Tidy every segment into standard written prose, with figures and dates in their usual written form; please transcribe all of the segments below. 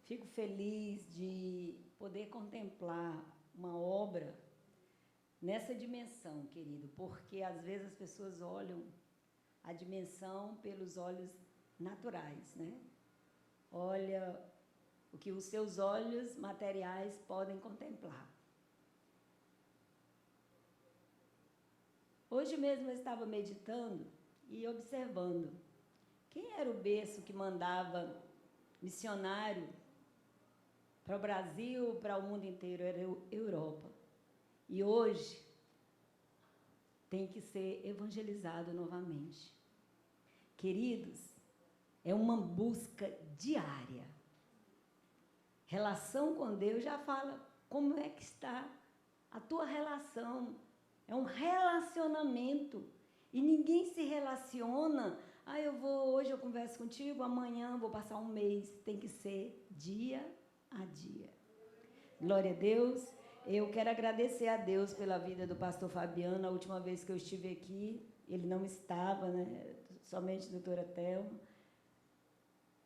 Fico feliz de poder contemplar uma obra nessa dimensão, querido, porque às vezes as pessoas olham a dimensão pelos olhos naturais, né? Olha o que os seus olhos materiais podem contemplar. Hoje mesmo eu estava meditando e observando quem era o berço que mandava missionário para o Brasil, para o mundo inteiro, era a Europa. E hoje tem que ser evangelizado novamente. Queridos, é uma busca diária. Relação com Deus já fala como é que está a tua relação. É um relacionamento. E ninguém se relaciona. Hoje eu converso contigo, amanhã vou passar um mês. Tem que ser dia a dia. Glória a Deus. Eu quero agradecer a Deus pela vida do pastor Fabiano. A última vez que eu estive aqui, ele não estava, né? Somente a doutora Thelma,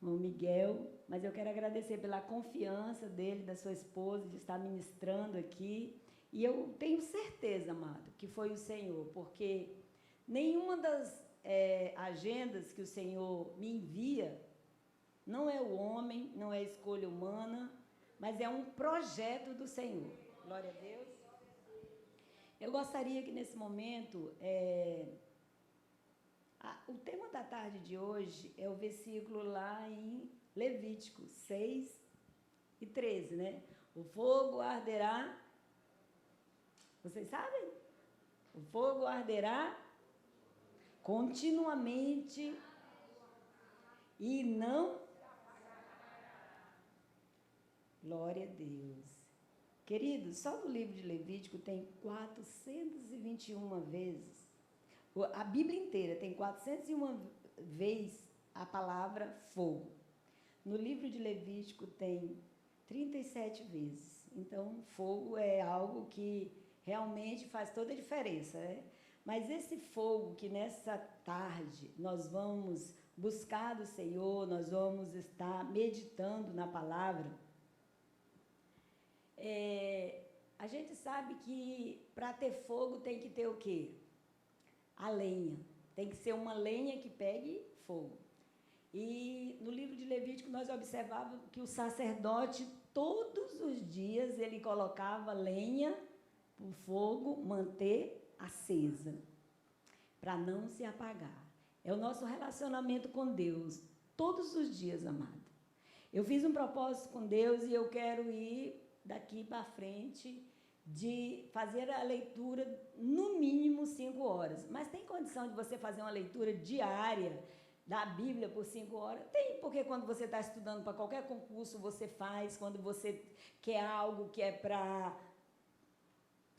o Miguel. Mas eu quero agradecer pela confiança dele, da sua esposa, de estar ministrando aqui. E eu tenho certeza, amado, que foi o Senhor, porque nenhuma das agendas que o Senhor me envia não é o homem, não é a escolha humana, mas é um projeto do Senhor. Glória a Deus. Eu gostaria que nesse momento, o tema da tarde de hoje é o versículo lá em Levítico 6 e 13, né? O fogo arderá. Vocês sabem? O fogo arderá continuamente e não. Glória a Deus. Queridos, só no livro de Levítico tem 421 vezes. A Bíblia inteira tem 401 vezes a palavra fogo. No livro de Levítico tem 37 vezes. Então, fogo é algo que realmente faz toda a diferença, né? Mas esse fogo que nessa tarde nós vamos buscar do Senhor, nós vamos estar meditando na palavra, a gente sabe que para ter fogo tem que ter o quê? A lenha. Tem que ser uma lenha que pegue fogo. E no livro de Levítico nós observávamos que o sacerdote, todos os dias, ele colocava lenha para o fogo manter acesa, para não se apagar. É o nosso relacionamento com Deus, todos os dias, amado. Eu fiz um propósito com Deus e eu quero ir daqui para frente de fazer a leitura no mínimo 5 horas. Mas tem condição de você fazer uma leitura diária da Bíblia por 5 horas? Tem, porque quando você está estudando para qualquer concurso, você faz, quando você quer algo que é para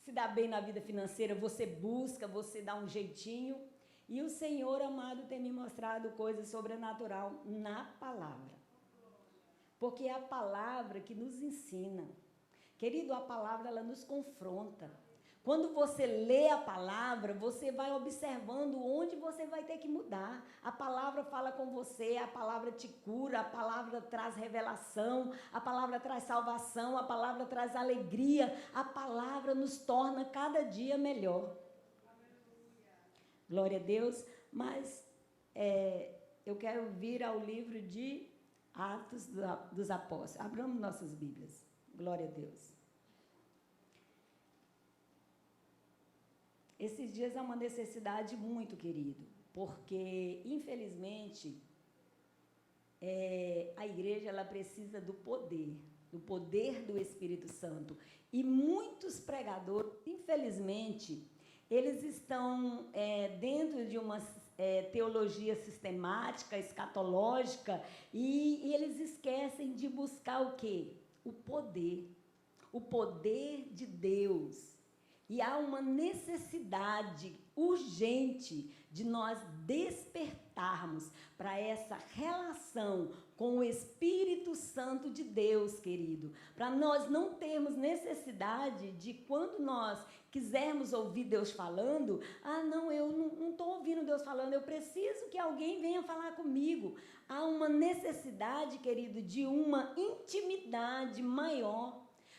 se dar bem na vida financeira, você busca, você dá um jeitinho. E o Senhor, amado, tem me mostrado coisas sobrenaturais na palavra. Porque é a palavra que nos ensina. Querido, a palavra, ela nos confronta. Quando você lê a palavra, você vai observando onde você vai ter que mudar. A palavra fala com você, a palavra te cura, a palavra traz revelação, a palavra traz salvação, a palavra traz alegria, a palavra nos torna cada dia melhor. Glória a Deus. Mas eu quero vir ao livro de Atos dos Apóstolos. Abramos nossas Bíblias. Glória a Deus. Esses dias é uma necessidade muito, querido, porque, infelizmente, a igreja ela precisa do poder do Espírito Santo. E muitos pregadores, infelizmente, eles estão dentro de uma teologia sistemática, escatológica, e eles esquecem de buscar o quê? O poder de Deus. E há uma necessidade urgente de nós despertarmos para essa relação com o Espírito Santo de Deus, querido. Para nós não termos necessidade de, quando nós quisermos ouvir Deus falando, não, eu não estou ouvindo Deus falando, eu preciso que alguém venha falar comigo. Há uma necessidade, querido, de uma intimidade maior.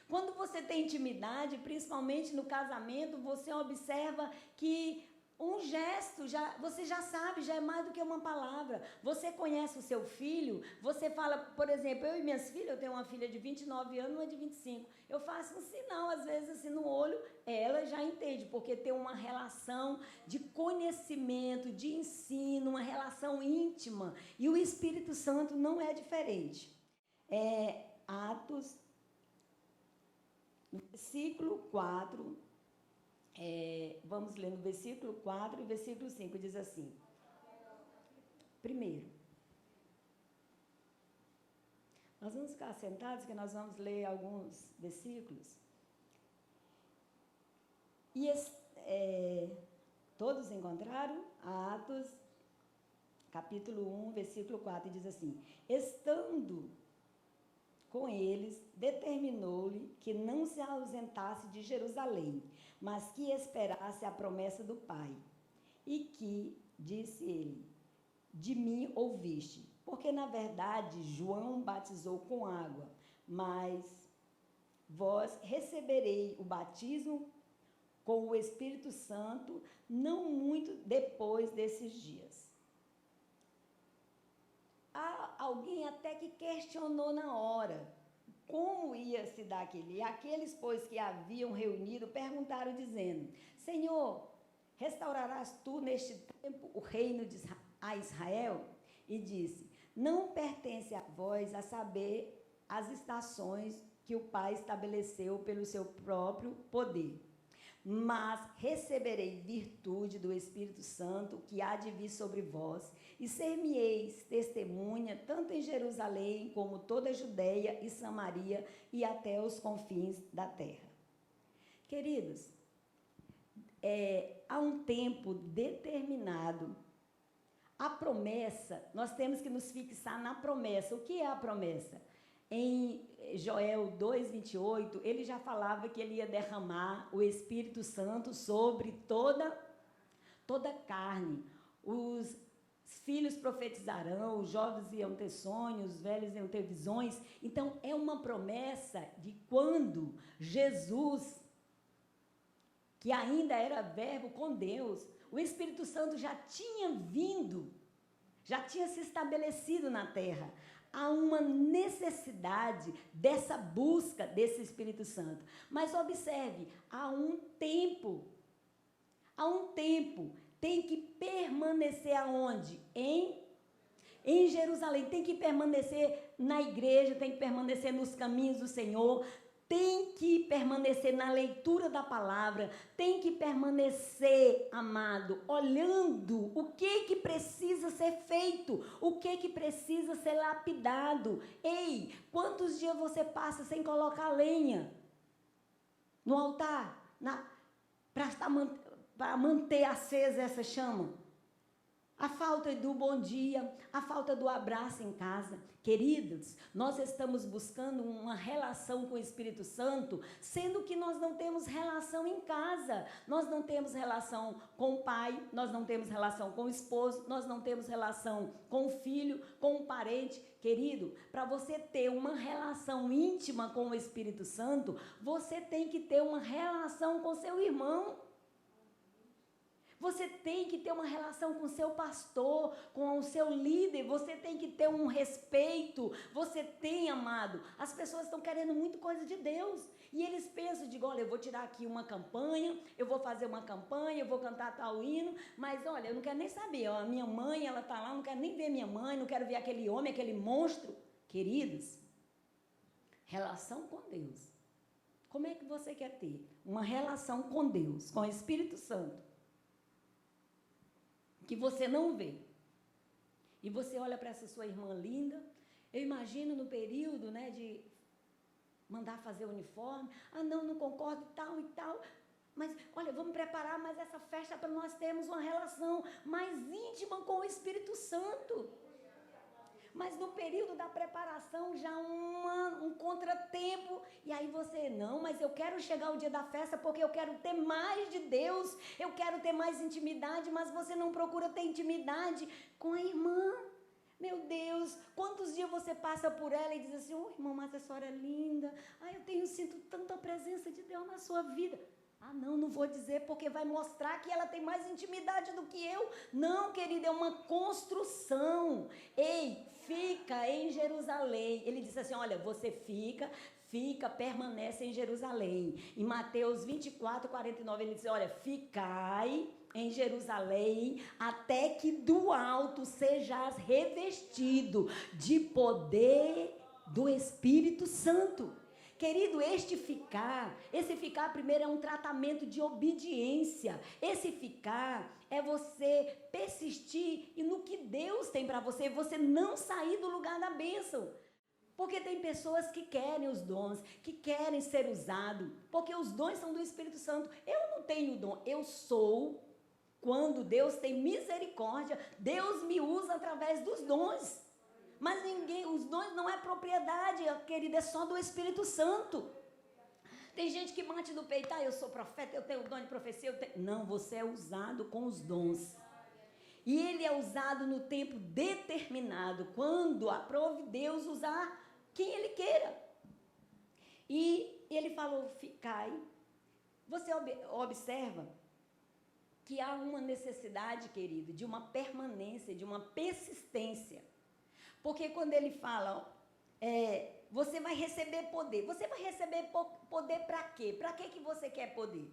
Quando você tem intimidade, principalmente no casamento, você observa que um gesto, você já sabe, já é mais do que uma palavra. Você conhece o seu filho, você fala, por exemplo, eu e minhas filhas, eu tenho uma filha de 29 anos e uma de 25. Eu faço um sinal, às vezes, assim, no olho, ela já entende, porque tem uma relação de conhecimento, de ensino, uma relação íntima. E o Espírito Santo não é diferente. Atos, no versículo 4... vamos ler no versículo 4 e versículo 5, diz assim. Primeiro, nós vamos ficar sentados, que nós vamos ler alguns versículos. E todos encontraram? Atos, capítulo 1, versículo 4, diz assim: estando com eles, determinou-lhe que não se ausentasse de Jerusalém, mas que esperasse a promessa do Pai. E que, disse ele, de mim ouviste, porque na verdade João batizou com água, mas vós receberei o batismo com o Espírito Santo não muito depois desses dias. Há alguém até que questionou na hora como ia se dar aquele. E aqueles, pois, que haviam reunido, perguntaram, dizendo: Senhor, restaurarás tu neste tempo o reino a Israel? E disse: não pertence a vós a saber as estações que o Pai estabeleceu pelo seu próprio poder. Mas receberei virtude do Espírito Santo que há de vir sobre vós, e ser-me-eis testemunha, tanto em Jerusalém, como toda a Judeia e Samaria, e até os confins da terra. Queridos, há um tempo determinado. A promessa, nós temos que nos fixar na promessa. O que é a promessa? Em Joel 2:28, ele já falava que ele ia derramar o Espírito Santo sobre toda carne. Os filhos profetizarão, os jovens iam ter sonhos, os velhos iam ter visões. Então, é uma promessa de quando Jesus, que ainda era verbo com Deus, o Espírito Santo já tinha vindo, já tinha se estabelecido na terra. Há uma necessidade dessa busca desse Espírito Santo. Mas observe, há um tempo, tem que permanecer aonde? Em Jerusalém, tem que permanecer na igreja, tem que permanecer nos caminhos do Senhor, tem que permanecer na leitura da palavra, tem que permanecer, amado, olhando o que precisa ser feito, o que precisa ser lapidado. Ei, quantos dias você passa sem colocar lenha no altar, para manter acesa essa chama? A falta do bom dia, a falta do abraço em casa. Queridos, nós estamos buscando uma relação com o Espírito Santo, sendo que nós não temos relação em casa. Nós não temos relação com o pai, nós não temos relação com o esposo, nós não temos relação com o filho, com o parente. Querido, para você ter uma relação íntima com o Espírito Santo, você tem que ter uma relação com seu irmão. Você tem que ter uma relação com o seu pastor, com o seu líder, você tem que ter um respeito, você tem, amado. As pessoas estão querendo muito coisa de Deus, e eles pensam, olha, eu vou tirar aqui uma campanha, eu vou fazer uma campanha, eu vou cantar tal hino, mas olha, eu não quero nem saber, ó, a minha mãe, ela está lá, não quero nem ver minha mãe, não quero ver aquele homem, aquele monstro. Queridos, relação com Deus. Como é que você quer ter uma relação com Deus, com o Espírito Santo, que você não vê, e você olha para essa sua irmã linda? Eu imagino no período, de mandar fazer o uniforme, não concordo e tal, mas olha, vamos preparar mais essa festa para nós termos uma relação mais íntima com o Espírito Santo. Mas no período da preparação, já um contratempo, e aí você, não, mas eu quero chegar ao dia da festa porque eu quero ter mais de Deus, eu quero ter mais intimidade, mas você não procura ter intimidade com a irmã. Meu Deus, quantos dias você passa por ela e diz assim, irmã, mas a senhora é linda, eu sinto tanta presença de Deus na sua vida. Não vou dizer porque vai mostrar que ela tem mais intimidade do que eu. Não, querida, é uma construção. Ei, fica em Jerusalém. Ele disse assim, olha, você fica, permanece em Jerusalém. Em Mateus 24, 49, ele diz, olha, ficai em Jerusalém, até que do alto sejais revestido de poder do Espírito Santo. Querido, esse ficar primeiro é um tratamento de obediência. Esse ficar é você persistir no que Deus tem para você, você não sair do lugar da bênção. Porque tem pessoas que querem os dons, que querem ser usados, porque os dons são do Espírito Santo. Eu não tenho dom, eu sou. Quando Deus tem misericórdia, Deus me usa através dos dons. Mas os dons não é propriedade, querida, é só do Espírito Santo. Tem gente que bate no peito, eu sou profeta, eu tenho o dom de profecia. Não, você é usado com os dons. E ele é usado no tempo determinado, quando aprove Deus usar quem ele queira. E ele falou, ficai. Você observa que há uma necessidade, querido, de uma permanência, de uma persistência. Porque quando ele fala, você vai receber poder. Você vai receber poder para quê? Para que você quer poder?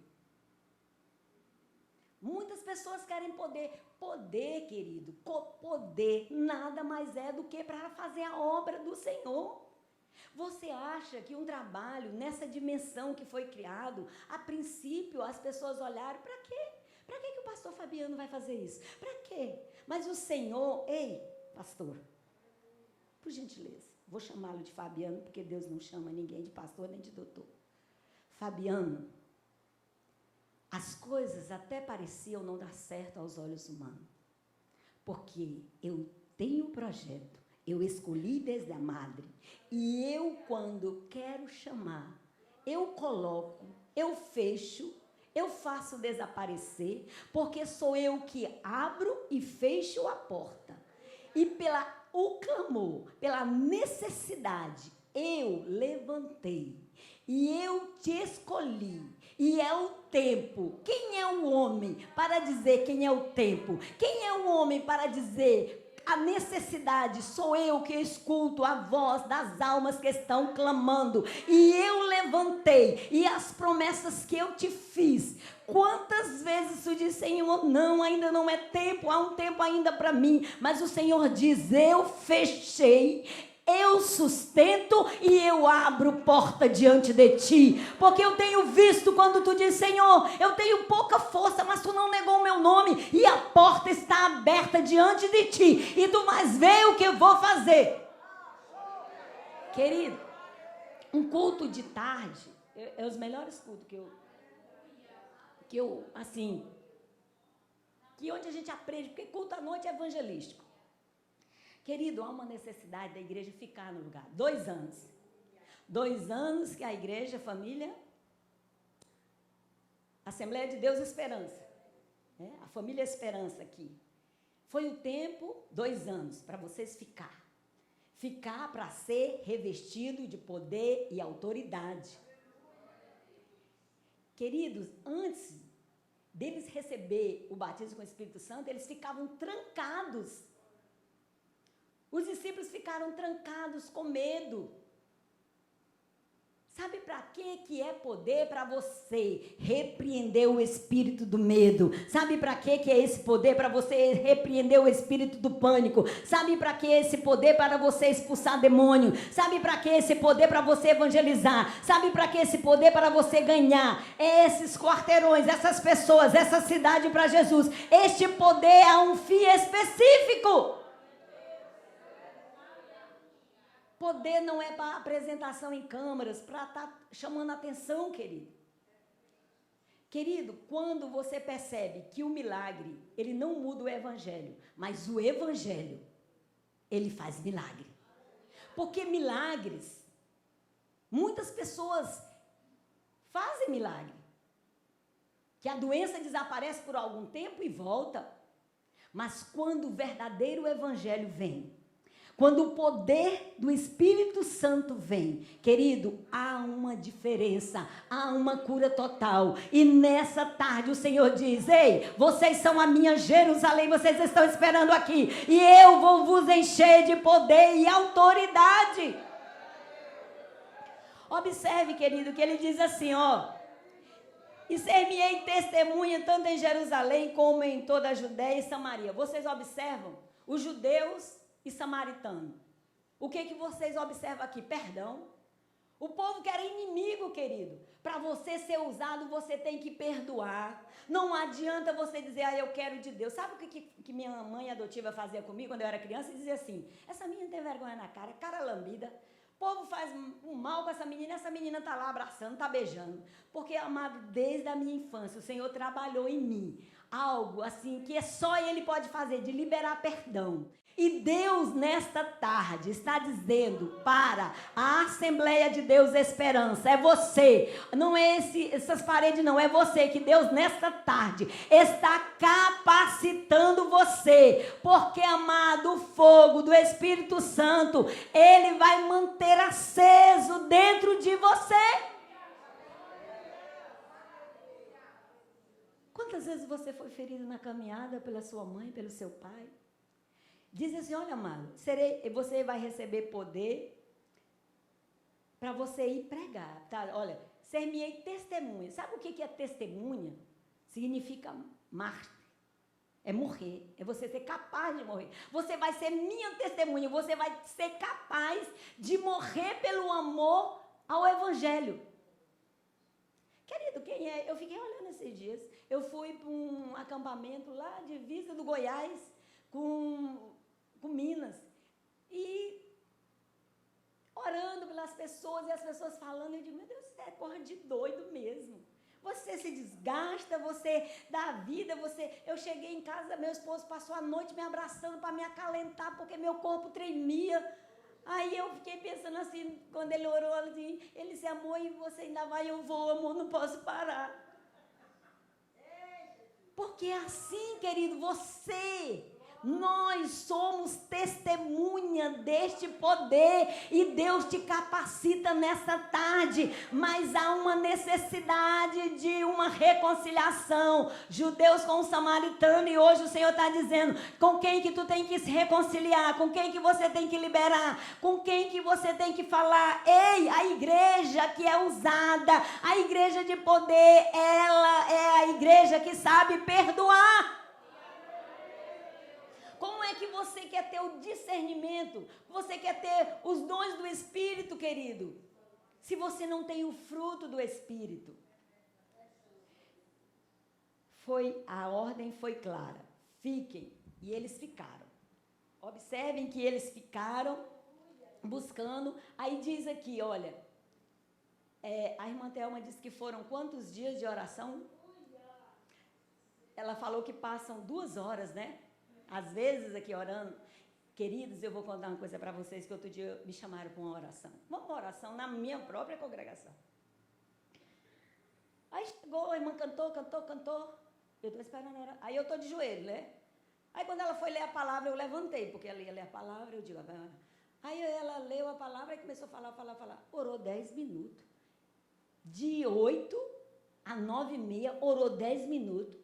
Muitas pessoas querem poder. Poder, querido, poder nada mais é do que para fazer a obra do Senhor. Você acha que um trabalho nessa dimensão que foi criado, a princípio as pessoas olharam, para quê? Para que o pastor Fabiano vai fazer isso? Para quê? Mas o Senhor, pastor, por gentileza, vou chamá-lo de Fabiano, porque Deus não chama ninguém de pastor nem de doutor. Fabiano, as coisas até pareciam não dar certo aos olhos humanos, porque eu tenho um projeto, eu escolhi desde a madre, e eu, quando quero chamar, eu coloco, eu fecho, eu faço desaparecer, porque sou eu que abro e fecho a porta. E o clamor, pela necessidade, eu levantei e eu te escolhi. E é o tempo. Quem é o homem para dizer quem é o tempo? Quem é o homem para dizer a necessidade? Sou eu que escuto a voz das almas que estão clamando. E eu levantei. E as promessas que eu te fiz, quantas vezes tu diz, Senhor, não, ainda não é tempo, há um tempo ainda para mim. Mas o Senhor diz, eu fechei, eu sustento e eu abro porta diante de ti. Porque eu tenho visto quando tu diz, Senhor, eu tenho pouca força, mas tu não negou o meu nome. E a porta está aberta diante de ti. E tu vais ver o que eu vou fazer. Querido, um culto de tarde é os melhores cultos que onde a gente aprende, porque culto à noite é evangelístico. Querido, há uma necessidade da igreja ficar no lugar. 2 anos. 2 anos que a igreja, família, Assembleia de Deus Esperança. A família Esperança aqui. Foi o tempo, 2 anos, para vocês ficar. Ficar para ser revestido de poder e autoridade. Queridos, antes deles receber o batismo com o Espírito Santo, eles ficavam trancados. Os discípulos ficaram trancados com medo. Sabe para que é poder? Para você repreender o espírito do medo. Sabe para que é esse poder? Para você repreender o espírito do pânico. Sabe para que é esse poder? Para você expulsar demônio. Sabe para que é esse poder? Para você evangelizar. Sabe para que é esse poder? Para você ganhar esses quarteirões, essas pessoas, essa cidade para Jesus. Este poder é um fim específico. Poder não é para apresentação em câmaras, para estar chamando atenção, querido. Querido, quando você percebe que o milagre, ele não muda o evangelho, mas o evangelho Ele faz milagre. Porque milagres, muitas pessoas fazem milagre. Que a doença desaparece por algum tempo e volta. Mas quando o verdadeiro evangelho vem, quando o poder do Espírito Santo vem, querido, há uma diferença, há uma cura total. E nessa tarde o Senhor diz: ei, vocês são a minha Jerusalém, vocês estão esperando aqui, e eu vou vos encher de poder e autoridade. Observe, querido, que ele diz assim, ó: e ser-me-ei testemunha tanto em Jerusalém como em toda a Judéia e Samaria. Vocês observam os judeus e samaritanos. O que vocês observam aqui? Perdão. O povo que era inimigo, querido. Para você ser usado, você tem que perdoar. Não adianta você dizer: eu quero de Deus. Sabe o que minha mãe adotiva fazia comigo quando eu era criança? E dizia assim: essa menina tem vergonha na cara lambida. O povo faz um mal com essa menina está lá abraçando, está beijando. Porque, amado, desde a minha infância, o Senhor trabalhou em mim algo assim que só Ele pode fazer, de liberar perdão. E Deus, nesta tarde, está dizendo para a Assembleia de Deus Esperança: é você, não é essas paredes não, é você, que Deus nesta tarde está capacitando você, porque, amado, o fogo do Espírito Santo, ele vai manter aceso dentro de você. Quantas vezes você foi ferido na caminhada pela sua mãe, pelo seu pai? Diz assim: olha, amado, você vai receber poder para você ir pregar, tá? Olha, ser-me-ei testemunha. Sabe o que é testemunha? Significa mártir. É morrer, é você ser capaz de morrer. Você vai ser minha testemunha, você vai ser capaz de morrer pelo amor ao Evangelho. Querido, quem é? Eu fiquei olhando esses dias. Eu fui para um acampamento lá de Vista do Goiás, com Minas, e orando pelas pessoas, e as pessoas falando, eu digo: meu Deus, isso é coisa de doido mesmo. Você se desgasta, você dá vida, eu cheguei em casa, meu esposo passou a noite me abraçando para me acalentar, porque meu corpo tremia. Aí eu fiquei pensando assim, quando ele orou, assim, ele disse: amor, e você ainda vai? Eu vou, amor, não posso parar. Porque assim, querido, nós somos testemunha deste poder e Deus te capacita nessa tarde, mas há uma necessidade de uma reconciliação. Judeus com o samaritano, e hoje o Senhor está dizendo: com quem que tu tem que se reconciliar, com quem que você tem que liberar, com quem que você tem que falar. Ei, a igreja que é usada, a igreja de poder, ela é a igreja que sabe perdoar. Como é que você quer ter o discernimento? Você quer ter os dons do Espírito, querido? Se você não tem o fruto do Espírito. A ordem foi clara. Fiquem. E eles ficaram. Observem que eles ficaram buscando. Aí diz aqui, olha, a irmã Thelma disse que foram quantos dias de oração? Ela falou que passam 2 horas, né? Às vezes aqui orando. Queridos, eu vou contar uma coisa para vocês, que outro dia me chamaram para uma oração. Uma oração na minha própria congregação. Aí chegou, a irmã cantou. Eu estou esperando orar. Aí eu estou de joelho, né? Aí quando ela foi ler a palavra, eu levantei, porque ela ia ler a palavra, eu digo: aí ela leu a palavra e começou a falar. Orou 10 minutos. De 8 a 9h30, orou 10 minutos.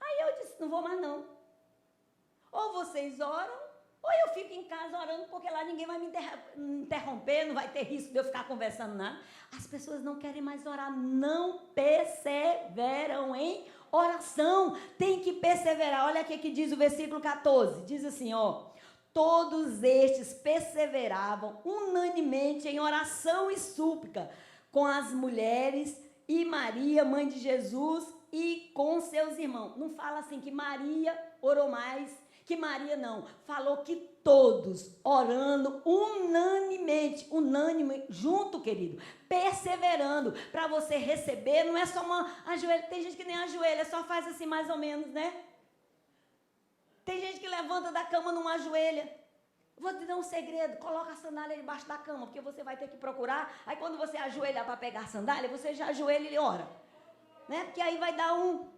Aí eu disse: não vou mais não. Ou vocês oram, ou eu fico em casa orando, porque lá ninguém vai me interromper, não vai ter risco de eu ficar conversando nada. As pessoas não querem mais orar, não perseveram em oração. Tem que perseverar. Olha aqui que diz o versículo 14. Diz assim, ó: todos estes perseveravam unanimemente em oração e súplica com as mulheres e Maria, mãe de Jesus, e com seus irmãos. Não fala assim que Maria orou mais, que Maria não. Falou que todos orando unanimemente, unânime, junto, querido, perseverando. Para você receber, não é só uma ajoelha. Tem gente que nem ajoelha, só faz assim mais ou menos, né? Tem gente que levanta da cama, não ajoelha. Vou te dar um segredo, coloca a sandália debaixo da cama, porque você vai ter que procurar. Aí quando você ajoelhar para pegar a sandália, você já ajoelha e ora. Né? Porque aí vai dar um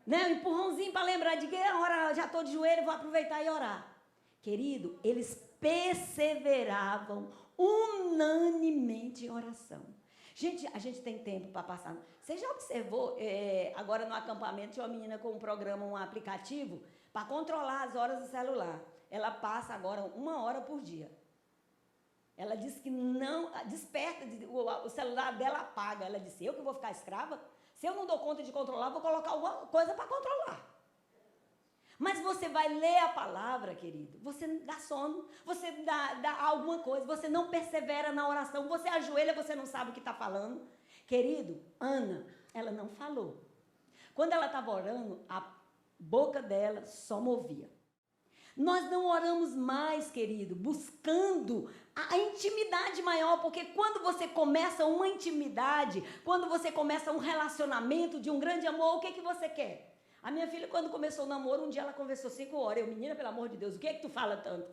empurrãozinho para lembrar de que a hora já estou de joelho, vou aproveitar e orar. Querido, eles perseveravam unanimemente em oração. Gente, a gente tem tempo para passar. Você já observou, agora no acampamento, tinha uma menina com um programa, um aplicativo, para controlar as horas do celular. Ela passa agora 1 hora por dia. Ela disse que não, desperta, o celular dela apaga. Ela disse, eu que vou ficar escrava? Se eu não dou conta de controlar, vou colocar alguma coisa para controlar. Mas você vai ler a palavra, querido, você dá sono, você dá alguma coisa, você não persevera na oração, você ajoelha, você não sabe o que está falando. Querido, Ana, ela não falou. Quando ela estava orando, a boca dela só movia. Nós não oramos mais, querido, buscando a intimidade maior, porque quando você começa uma intimidade, quando você começa um relacionamento de um grande amor, o que você quer? A minha filha, quando começou o namoro, um dia ela conversou 5 horas. Eu, menina, pelo amor de Deus, o que é que tu fala tanto?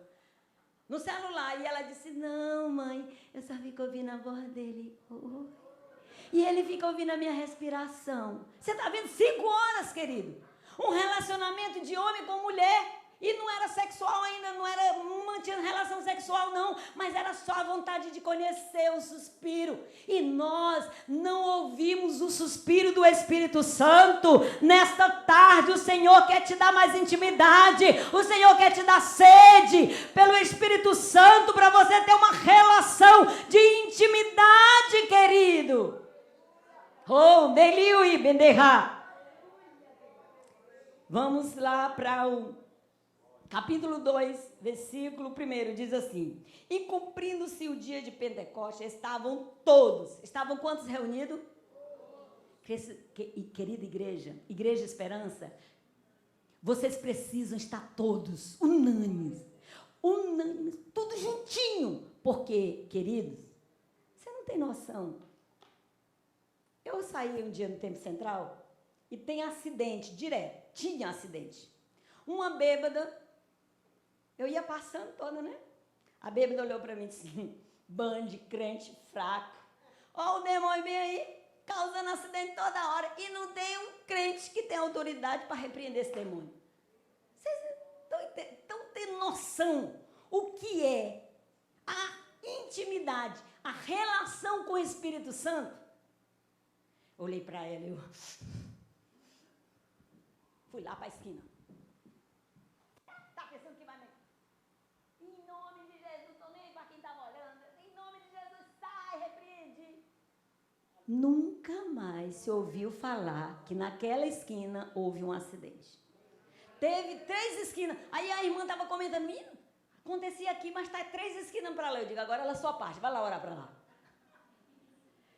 No celular. E ela disse, não, mãe, eu só fico ouvindo a voz dele. E ele fica ouvindo a minha respiração. Você está vendo? 5 horas, querido. Um relacionamento de homem com mulher. E não era sexual ainda, não tinha relação sexual não, mas era só a vontade de conhecer o suspiro. E nós não ouvimos o suspiro do Espírito Santo. Nesta tarde o Senhor quer te dar mais intimidade, o Senhor quer te dar sede pelo Espírito Santo para você ter uma relação de intimidade, querido. Oh, Deliu e Benderra. Vamos lá para o capítulo 2, versículo 1, diz assim, e cumprindo-se o dia de Pentecostes, estavam quantos reunidos? Querida Igreja Esperança, vocês precisam estar todos unânimes, tudo juntinho, porque, queridos, você não tem noção. Eu saí um dia no Tempo Central e tem acidente direto, tinha acidente. Uma bêbada, eu ia passando toda, né? A bêbada olhou para mim e disse, bando de crente fraco. Ó, o demônio vem aí, causando acidente toda hora. E não tem um crente que tem autoridade para repreender esse demônio. Vocês estão tendo noção o que é a intimidade, a relação com o Espírito Santo? Olhei para ela e eu fui lá para a esquina. Tá pensando que vai me... Em nome de Jesus, estou nem para quem estava olhando. Em nome de Jesus, sai, repreende. Nunca mais se ouviu falar que naquela esquina houve um acidente. Teve 3 esquinas. Aí a irmã estava comentando, menino, acontecia aqui, mas está 3 esquinas para lá. Eu digo, agora ela é sua parte, vai lá orar para lá.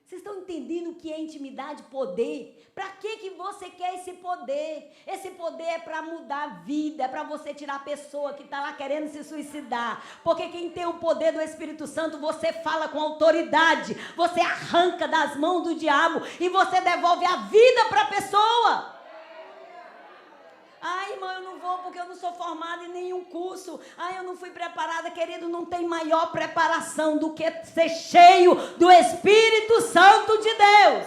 Vocês estão entendendo o que é intimidade, poder? Para que você quer esse poder? Esse poder é para mudar a vida, é para você tirar a pessoa que está lá querendo se suicidar. Porque quem tem o poder do Espírito Santo, você fala com autoridade, você arranca das mãos do diabo e você devolve a vida para a pessoa. Ai, irmã, eu não vou porque eu não sou formada em nenhum curso. Ai, eu não fui preparada. Querido, não tem maior preparação do que ser cheio do Espírito Santo de Deus.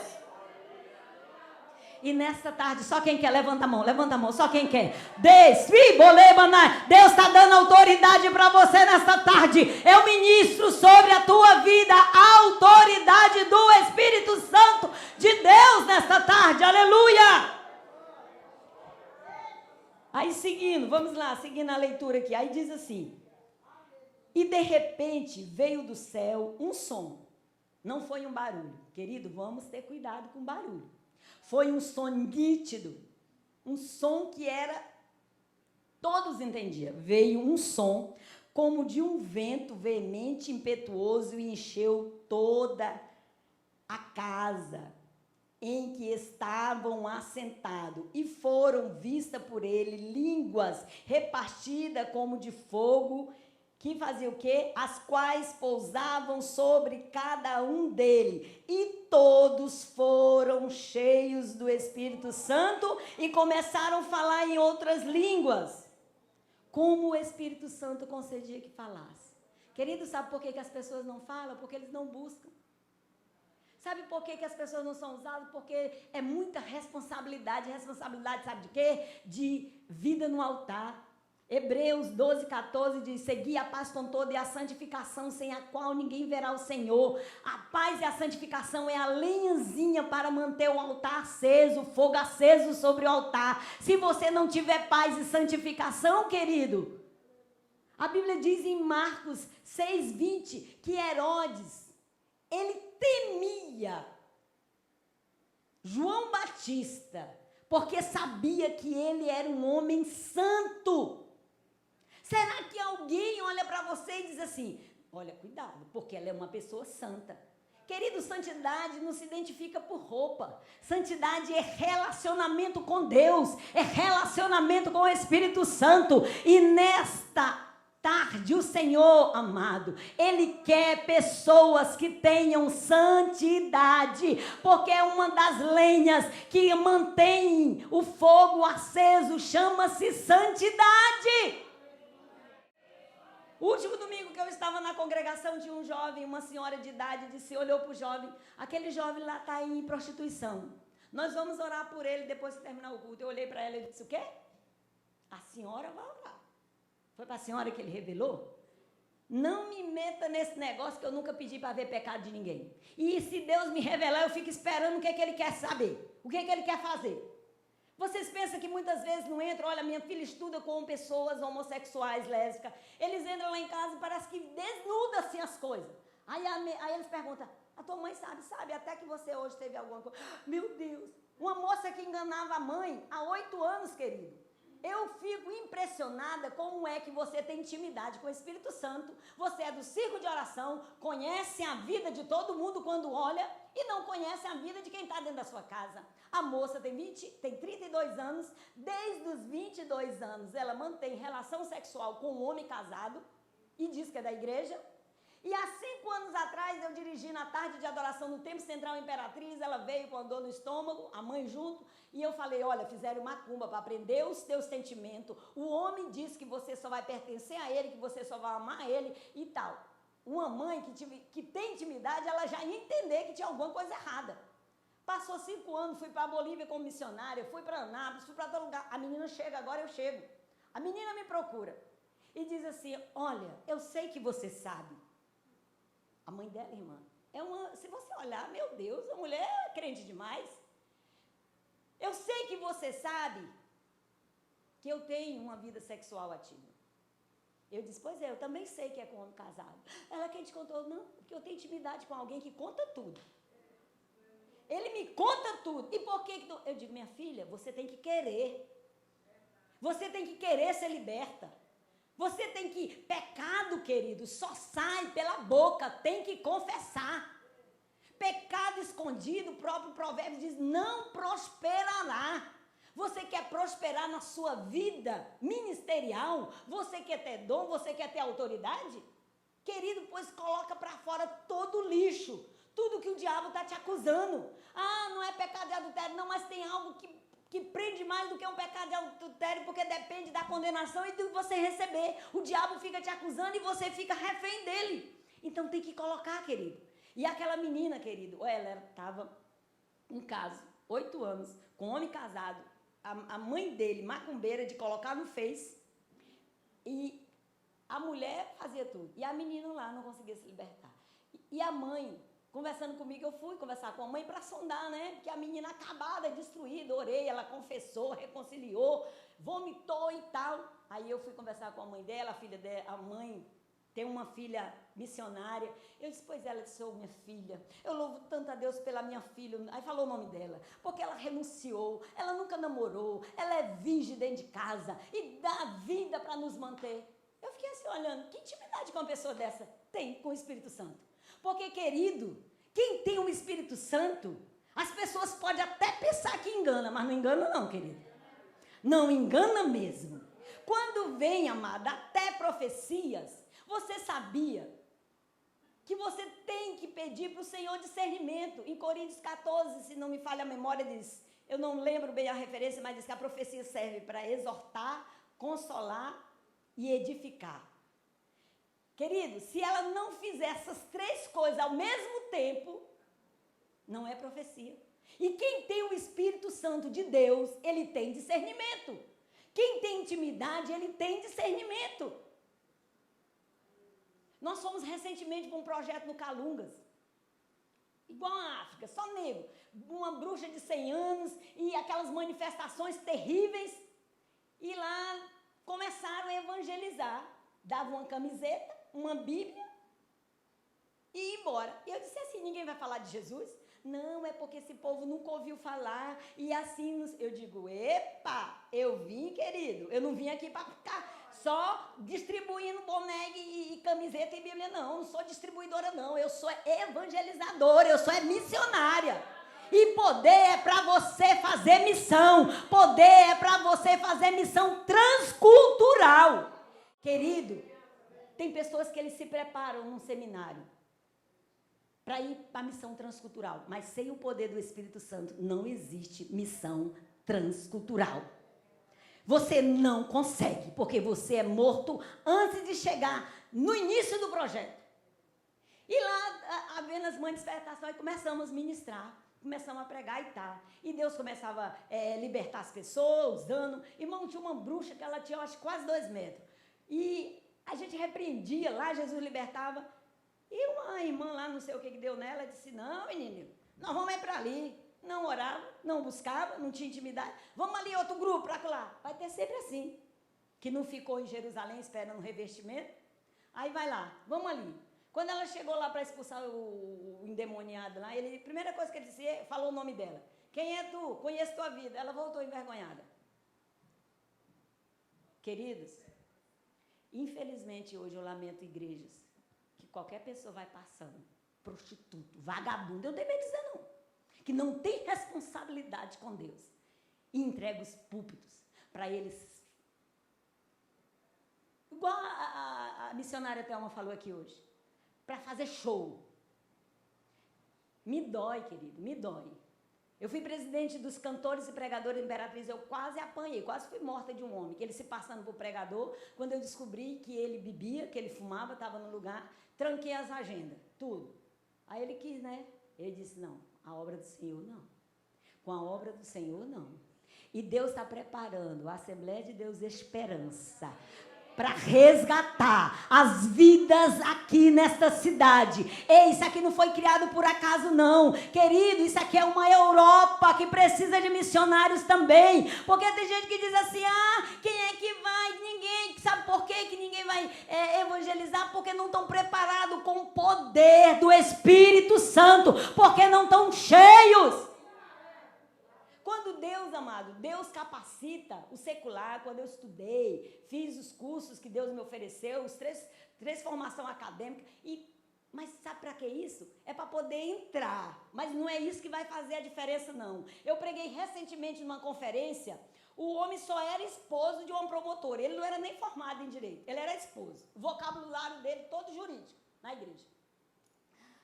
E nessa tarde, só quem quer, levanta a mão, só quem quer. Deus está dando autoridade para você nessa tarde. Eu ministro sobre a tua vida a autoridade do Espírito Santo de Deus nessa tarde. Aleluia! Aí seguindo, vamos lá, seguindo a leitura aqui. Aí diz assim, e de repente veio do céu um som. Não foi um barulho. Querido, vamos ter cuidado com barulho. Foi um som nítido, um som que todos entendiam. Veio um som como de um vento veemente, impetuoso e encheu toda a casa em que estavam assentados, e foram vistas por ele línguas repartidas como de fogo, que fazia o quê? As quais pousavam sobre cada um dele, e todos foram cheios do Espírito Santo e começaram a falar em outras línguas, como o Espírito Santo concedia que falasse. Querido, sabe por que as pessoas não falam? Porque eles não buscam. Sabe por que as pessoas não são usadas? Porque é muita responsabilidade. Responsabilidade, sabe de quê? De vida no altar. Hebreus 12:14 diz: segui a paz com toda e a santificação, sem a qual ninguém verá o Senhor. A paz e a santificação é a lenhazinha para manter o altar aceso, o fogo aceso sobre o altar. Se você não tiver paz e santificação, querido, a Bíblia diz em Marcos 6:20 que Herodes, ele temia João Batista, porque sabia que ele era um homem santo. Será que alguém olha para você e diz assim: olha, cuidado, porque ela é uma pessoa santa? Querido, santidade não se identifica por roupa. Santidade é relacionamento com Deus, é relacionamento com o Espírito Santo. E nesta tarde, o Senhor, amado, Ele quer pessoas que tenham santidade, porque é uma das lenhas que mantém o fogo aceso, chama-se santidade. O último domingo que eu estava na congregação, tinha um jovem, uma senhora de idade, disse, olhou para o jovem, aquele jovem lá está em prostituição. Nós vamos orar por ele depois que terminar o culto. Eu olhei para ela e disse, o quê? A senhora vai orar. Foi para a senhora que ele revelou? Não me meta nesse negócio que eu nunca pedi para ver pecado de ninguém. E se Deus me revelar, eu fico esperando o que ele quer saber. O que ele quer fazer. Vocês pensam que muitas vezes não entram, olha, minha filha estuda com pessoas homossexuais, lésbicas. Eles entram lá em casa e parece que desnudam assim as coisas. Aí eles perguntam, a tua mãe sabe, até que você hoje teve alguma coisa. Meu Deus, uma moça que enganava a mãe há 8 anos, querido. Eu fico impressionada como é que você tem intimidade com o Espírito Santo. Você é do circo de oração, conhece a vida de todo mundo quando olha e não conhece a vida de quem está dentro da sua casa. A moça tem 32 anos, desde os 22 anos ela mantém relação sexual com um homem casado e diz que é da igreja. E há 5 anos atrás, eu dirigi na tarde de adoração no Templo Central Imperatriz, ela veio com a dor no estômago, a mãe junto, e eu falei, olha, fizeram macumba para prender os teus sentimentos, o homem diz que você só vai pertencer a ele, que você só vai amar ele e tal. Uma mãe que tem intimidade, ela já ia entender que tinha alguma coisa errada. Passou 5 anos, fui para a Bolívia como missionária, fui para Anápolis, fui para todo lugar, a menina chega, agora eu chego. A menina me procura e diz assim, olha, eu sei que você sabe. A mãe dela, irmã, se você olhar, meu Deus, a mulher é crente demais. Eu sei que você sabe que eu tenho uma vida sexual ativa. Eu disse, pois é, eu também sei que é com homem casado. Ela, quem te contou? Não, porque eu tenho intimidade com alguém que conta tudo. Ele me conta tudo. E por que eu digo, minha filha, você tem que querer. Você tem que querer ser liberta. Você tem que, pecado, querido, só sai pela boca, tem que confessar. Pecado escondido, o próprio provérbio diz, não prosperará. Você quer prosperar na sua vida ministerial? Você quer ter dom? Você quer ter autoridade? Querido, pois coloca para fora todo o lixo, tudo que o diabo está te acusando. Ah, não é pecado de adultério, não, mas tem algo que prende mais do que um pecado de adultério, porque depende da condenação e do que você receber. O diabo fica te acusando e você fica refém dele. Então tem que colocar, querido. E aquela menina, querido, ela estava em casa, 8 anos, com um homem casado, a mãe dele, macumbeira, de colocar no Face, e a mulher fazia tudo. E a menina lá não conseguia se libertar. E a mãe, conversando comigo, eu fui conversar com a mãe para sondar, né? Porque a menina acabada, destruída, orei, ela confessou, reconciliou, vomitou e tal. Aí eu fui conversar com a mãe dela, a filha dela, a mãe tem uma filha missionária. Eu disse, pois ela disse, minha filha, eu louvo tanto a Deus pela minha filha. Aí falou o nome dela, porque ela renunciou, ela nunca namorou, ela é virgem dentro de casa e dá vida para nos manter. Eu fiquei assim olhando, que intimidade que uma pessoa dessa tem com o Espírito Santo? Porque, querido, quem tem o Espírito Santo, as pessoas podem até pensar que engana, mas não engana não, querido. Não engana mesmo. Quando vem, amada, até profecias, você sabia que você tem que pedir para o Senhor discernimento? Em Coríntios 14, se não me falha a memória, diz, eu não lembro bem a referência, mas diz que a profecia serve para exortar, consolar e edificar. Querido, se ela não fizer essas 3 coisas ao mesmo tempo, não é profecia. E quem tem o Espírito Santo de Deus, ele tem discernimento. Quem tem intimidade, ele tem discernimento. Nós fomos recentemente para um projeto no Calungas, igual a África, só negro. Uma bruxa de 100 anos e aquelas manifestações terríveis. E lá começaram a evangelizar. Davam uma camiseta, uma Bíblia e ia embora. E eu disse assim, ninguém vai falar de Jesus? Não, é porque esse povo nunca ouviu falar e assim... Eu digo, epa, eu vim, querido. Eu não vim aqui para ficar só distribuindo boné e camiseta e Bíblia, não. Eu não sou distribuidora, não. Eu sou evangelizadora, eu sou missionária. E poder é para você fazer missão. Poder é para você fazer missão transcultural. Querido, tem pessoas que eles se preparam num seminário para ir para a missão transcultural. Mas sem o poder do Espírito Santo, não existe missão transcultural. Você não consegue, porque você é morto antes de chegar no início do projeto. E lá, havendo as manifestações, começamos a ministrar, começamos a pregar e tal. E Deus começava a libertar as pessoas, usando. Irmão, tinha uma bruxa que ela tinha, acho, quase 2 metros. E a gente repreendia lá, Jesus libertava. E uma irmã lá, não sei o que deu nela, disse, não, menino, nós vamos ir para ali. Não orava, não buscava, não tinha intimidade. Vamos ali, outro grupo, para lá. Vai ter sempre assim. Que não ficou em Jerusalém esperando revestimento. Aí vai lá, vamos ali. Quando ela chegou lá para expulsar o endemoniado lá, a primeira coisa que ele disse, falou o nome dela. Quem é tu? Conheço tua vida. Ela voltou envergonhada. Queridos, infelizmente hoje eu lamento igrejas que qualquer pessoa vai passando, prostituto, vagabundo, eu nem bem dizer não, que não tem responsabilidade com Deus e entrega os púlpitos para eles. Igual a missionária Thelma falou aqui hoje, para fazer show. Me dói, querido, me dói. Eu fui presidente dos cantores e pregadores da Imperatriz, eu quase apanhei, quase fui morta de um homem, que ele se passando por pregador, quando eu descobri que ele bebia, que ele fumava, estava no lugar, tranquei as agendas, tudo. Aí ele quis, né? Ele disse, não, a obra do Senhor não. Com a obra do Senhor, não. E Deus está preparando a Assembleia de Deus Esperança para resgatar as vidas aqui nesta cidade. Ei, isso aqui não foi criado por acaso, não. Querido, isso aqui é uma Europa que precisa de missionários também. Porque tem gente que diz assim, quem é que vai? Ninguém. Sabe por quê que ninguém vai evangelizar? Porque não estão preparados com o poder do Espírito Santo. Porque não estão cheios. Quando Deus, amado, Deus capacita o secular, quando eu estudei, fiz os cursos que Deus me ofereceu, os três formação acadêmica, mas sabe para que isso? É para poder entrar, mas não é isso que vai fazer a diferença, não. Eu preguei recentemente numa conferência, o homem só era esposo de uma promotora, ele não era nem formado em direito, ele era esposo, o vocabulário dele todo jurídico, na igreja.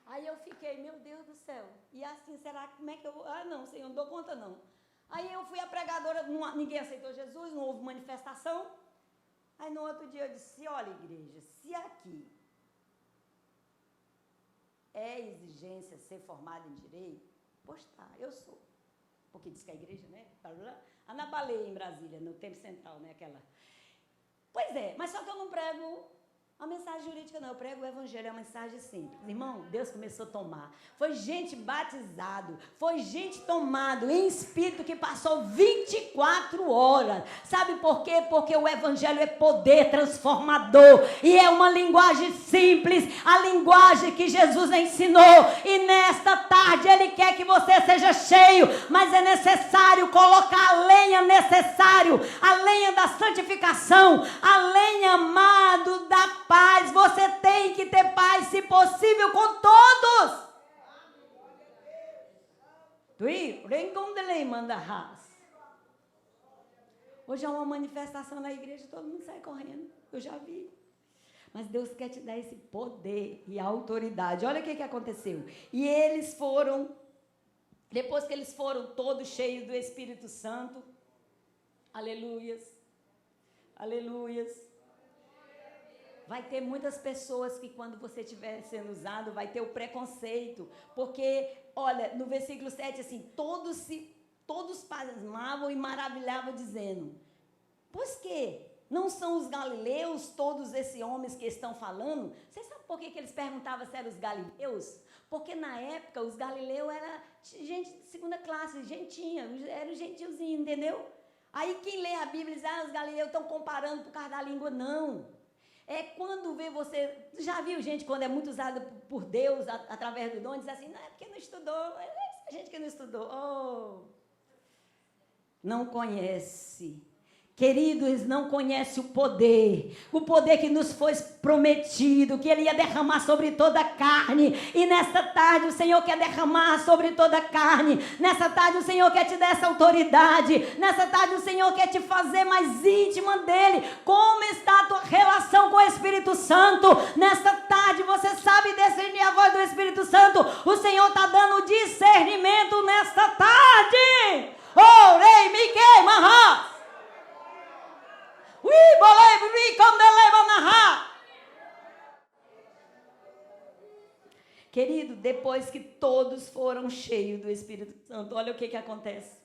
Aí eu fiquei, meu Deus do céu, e assim, será que como é que eu vou? Não, Senhor, não dou conta não. Aí eu fui a pregadora, ninguém aceitou Jesus, não houve manifestação. Aí no outro dia eu disse, olha igreja, se aqui é exigência ser formada em direito, pois tá, eu sou. Porque diz que a igreja, né? Ana Baleia em Brasília, no Tempo Central, né? Aquela. Pois é, mas só que eu não prego a mensagem jurídica, não. Eu prego o evangelho, é uma mensagem simples. Irmão, Deus começou a tomar. Foi gente batizado, foi gente tomado em espírito que passou 24 horas. Sabe por quê? Porque o evangelho é poder transformador. E é uma linguagem simples, a linguagem que Jesus ensinou. E nesta tarde Ele quer que você seja cheio, mas é necessário colocar a lenha necessário, a lenha da santificação, a lenha, amado, da paz. Você tem que ter paz, se possível, com todos. Hoje é uma manifestação na igreja, todo mundo sai correndo. Eu já vi. Mas Deus quer te dar esse poder e autoridade. Olha o que aconteceu. E eles foram, depois que eles foram todos cheios do Espírito Santo, aleluias, aleluias. Vai ter muitas pessoas que quando você estiver sendo usado, vai ter o preconceito. Porque, olha, no versículo 7, assim, todos pasmavam e maravilhavam, dizendo, pois que não são os galileus todos esses homens que estão falando? Você sabe por que eles perguntavam se eram os galileus? Porque na época os galileus eram gente de segunda classe, gentinha, era o gentilzinho, entendeu? Aí quem lê a Bíblia diz, os galileus estão comparando por causa da língua. Não. É quando vê você, já viu gente quando é muito usada por Deus através do dom, diz assim, não é porque não estudou, é gente que não estudou. Oh, não conhece. Queridos, não conhece o poder que nos foi prometido, que Ele ia derramar sobre toda a carne, e nesta tarde o Senhor quer derramar sobre toda a carne, nessa tarde o Senhor quer te dar essa autoridade, nessa tarde o Senhor quer te fazer mais íntima dEle. Como está a tua relação com o Espírito Santo? Nesta tarde você sabe discernir a voz do Espírito Santo, o Senhor está dando discernimento nesta tarde. Oh, rei, Miquei, Mahá. Querido, depois que todos foram cheios do Espírito Santo, olha o que acontece.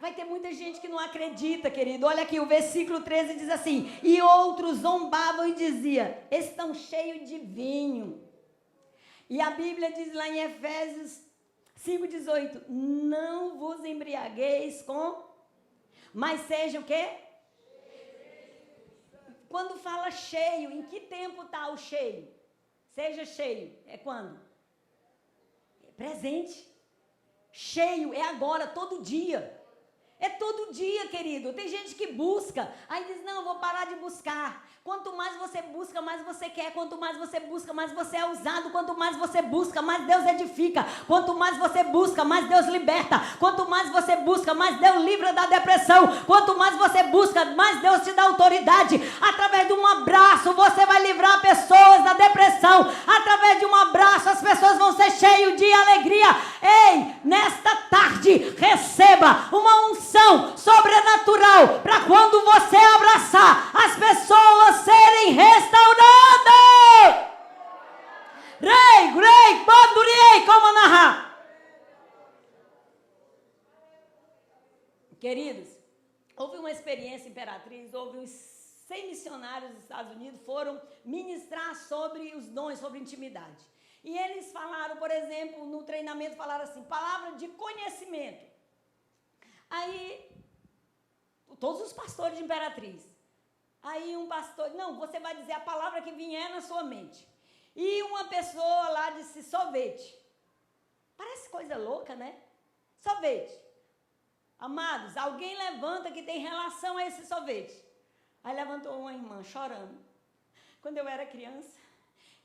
Vai ter muita gente que não acredita, querido. Olha aqui, o versículo 13 diz assim, e outros zombavam e diziam, estão cheios de vinho. E a Bíblia diz lá em Efésios 5,18, não vos embriagueis com, mas seja o quê? Quando fala cheio, em que tempo está o cheio? Seja cheio, é quando? É presente. Cheio é agora, todo dia. É todo dia, querido. Tem gente que busca, aí diz, não, eu vou parar de buscar. Quanto mais você busca, mais você quer. Quanto mais você busca, mais você é usado. Quanto mais você busca, mais Deus edifica. Quanto mais você busca, mais Deus liberta. Quanto mais você busca, mais Deus livra da depressão. Quanto mais você busca, mais Deus te dá autoridade. Através de um abraço, você vai livrar pessoas da depressão. Através de um abraço, as pessoas vão ser cheias de alegria. Ei, nesta tarde, receba uma unção sobrenatural para quando você abraçar, as pessoas serem restauradas. Rei, banduriei, como narrar. Queridos, houve uma experiência imperatriz, houve uns 100 missionários dos Estados Unidos foram ministrar sobre os dons, sobre intimidade. E eles falaram, por exemplo, no treinamento, falaram assim, palavra de conhecimento. Aí, todos os pastores de Imperatriz. Aí um pastor, não, você vai dizer a palavra que vier na sua mente. E uma pessoa lá disse sorvete. Parece coisa louca, né? Sorvete. Amados, alguém levanta que tem relação a esse sorvete. Aí levantou uma irmã chorando. Quando eu era criança,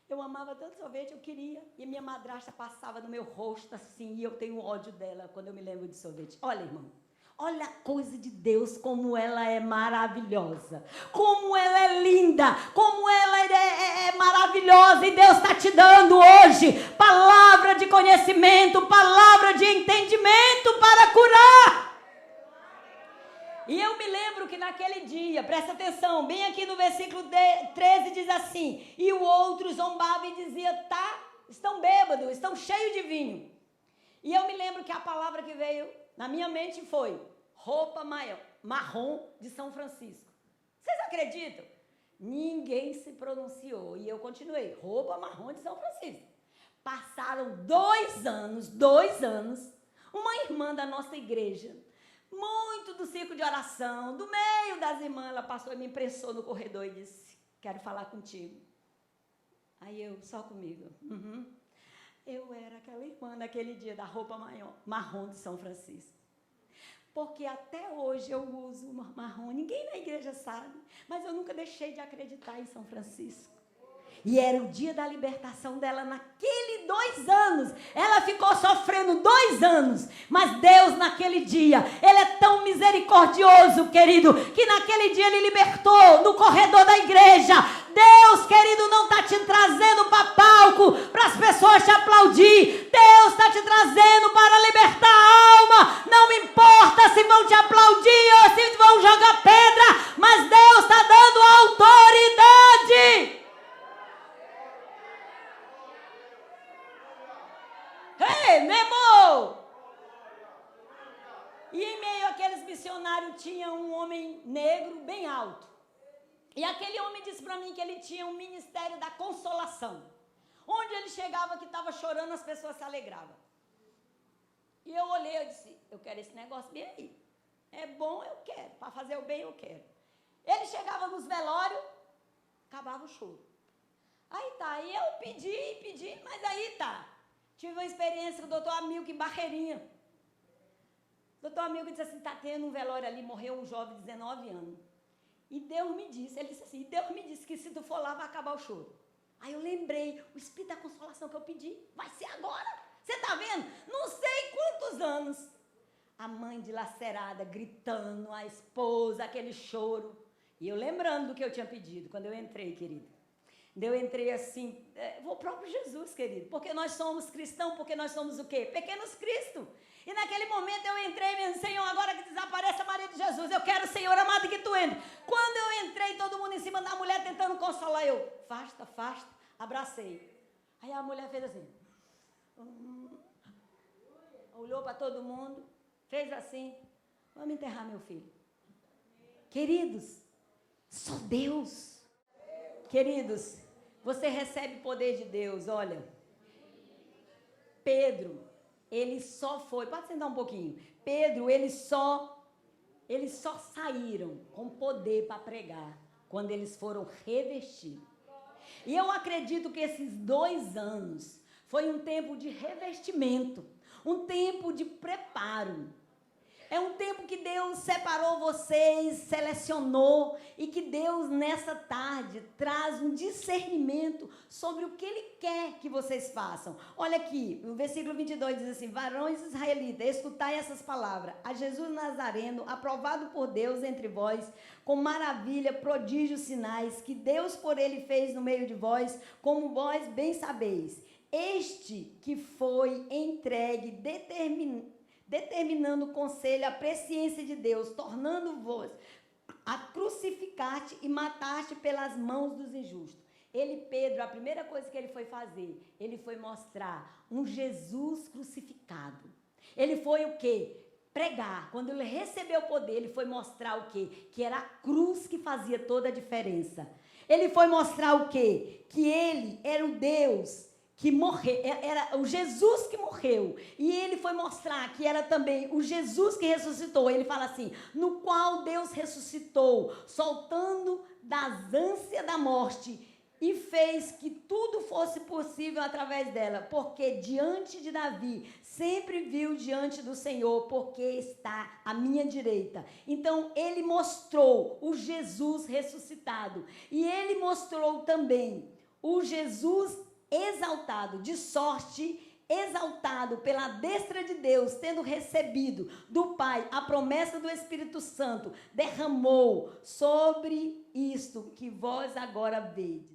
eu amava tanto sorvete, eu queria. E minha madrasta passava no meu rosto assim, e eu tenho ódio dela quando eu me lembro de sorvete. Olha, irmão. Olha a coisa de Deus, como ela é maravilhosa, como ela é linda, como ela é maravilhosa. E Deus está te dando hoje palavra de conhecimento, palavra de entendimento para curar. E eu me lembro que naquele dia, presta atenção, bem aqui no versículo 13 diz assim, e o outro zombava e dizia, estão bêbados, estão cheios de vinho. E eu me lembro que a palavra que veio na minha mente foi roupa marrom de São Francisco. Vocês acreditam? Ninguém se pronunciou. E eu continuei, roupa marrom de São Francisco. Passaram 2 anos, uma irmã da nossa igreja, muito do círculo de oração, do meio das irmãs, ela passou e me imprensou no corredor e disse, quero falar contigo. Aí eu, só comigo. Eu era aquela irmã naquele dia da roupa marrom de São Francisco. Porque até hoje eu uso marrom. Ninguém na igreja sabe. Mas eu nunca deixei de acreditar em São Francisco. E era o dia da libertação dela naquele 2 anos. Ela ficou sofrendo 2 anos. Mas Deus naquele dia, Ele é tão misericordioso, querido, que naquele dia Ele libertou no corredor da igreja. Deus, querido, não está te trazendo para palco, para as pessoas te aplaudir. Deus está te trazendo para libertar a alma. Não importa se vão te aplaudir ou se vão vão jogar pedra, mas Deus está dando autoridade. Ei, meu irmão! E em meio àqueles missionários tinha um homem negro bem alto. E aquele homem disse para mim que ele tinha um ministério da consolação. Onde ele chegava que estava chorando, as pessoas se alegravam. E eu olhei e disse, eu quero esse negócio bem aí. É bom, eu quero. Para fazer o bem, eu quero. Ele chegava nos velórios, acabava o choro. Aí tá, aí eu pedi, mas aí tá. Tive uma experiência com o doutor Amilco em Barreirinha. O doutor Amilco disse assim, está tendo um velório ali, morreu um jovem de 19 anos. E Deus me disse, ele disse assim, Deus me disse que se tu for lá vai acabar o choro. Aí eu lembrei, o Espírito da Consolação que eu pedi, vai ser agora. Você está vendo? Não sei quantos anos. A mãe dilacerada, gritando, a esposa, aquele choro. E eu lembrando do que eu tinha pedido, quando eu entrei, querido. Eu entrei assim, o próprio Jesus, querido, porque nós somos cristãos, porque nós somos o quê? Pequenos Cristo. E naquele momento eu entrei mesmo, Senhor, agora que desaparece a Maria de Jesus, eu quero, Senhor amado, que tu entre. Quando eu entrei, todo mundo em cima da mulher tentando consolar, eu, afasta, abracei. Aí a mulher fez assim, olhou para todo mundo, fez assim, vamos enterrar meu filho. Queridos, só Deus. Queridos, você recebe o poder de Deus, olha. Pedro, ele só foi, pode sentar um pouquinho. Pedro, eles só saíram com poder para pregar quando eles foram revestidos. E eu acredito que esses 2 anos foi um tempo de revestimento, um tempo de preparo. É um tempo que Deus separou vocês, selecionou, e que Deus, nessa tarde, traz um discernimento sobre o que Ele quer que vocês façam. Olha aqui, o versículo 22 diz assim, varões israelitas, escutai essas palavras. A Jesus Nazareno, aprovado por Deus entre vós, com maravilha, prodígios, sinais, que Deus por Ele fez no meio de vós, como vós bem sabeis. Este que foi entregue, determinando o conselho, a presciência de Deus, tornando-vos a crucificar-te e matar-te pelas mãos dos injustos. Ele, Pedro, a primeira coisa que ele foi fazer, ele foi mostrar um Jesus crucificado. Ele foi o quê? Pregar. Quando ele recebeu o poder, ele foi mostrar o quê? Que era a cruz que fazia toda a diferença. Ele foi mostrar o quê? Que ele era o Deus que morreu, era o Jesus que morreu, e ele foi mostrar que era também o Jesus que ressuscitou. Ele fala assim, no qual Deus ressuscitou, soltando das ânsias da morte, e fez que tudo fosse possível através dela, porque diante de Davi, sempre viu diante do Senhor, porque está à minha direita. Então, ele mostrou o Jesus ressuscitado, e ele mostrou também o Jesus exaltado, de sorte, exaltado pela destra de Deus, tendo recebido do Pai a promessa do Espírito Santo, derramou sobre isto que vós agora vedes.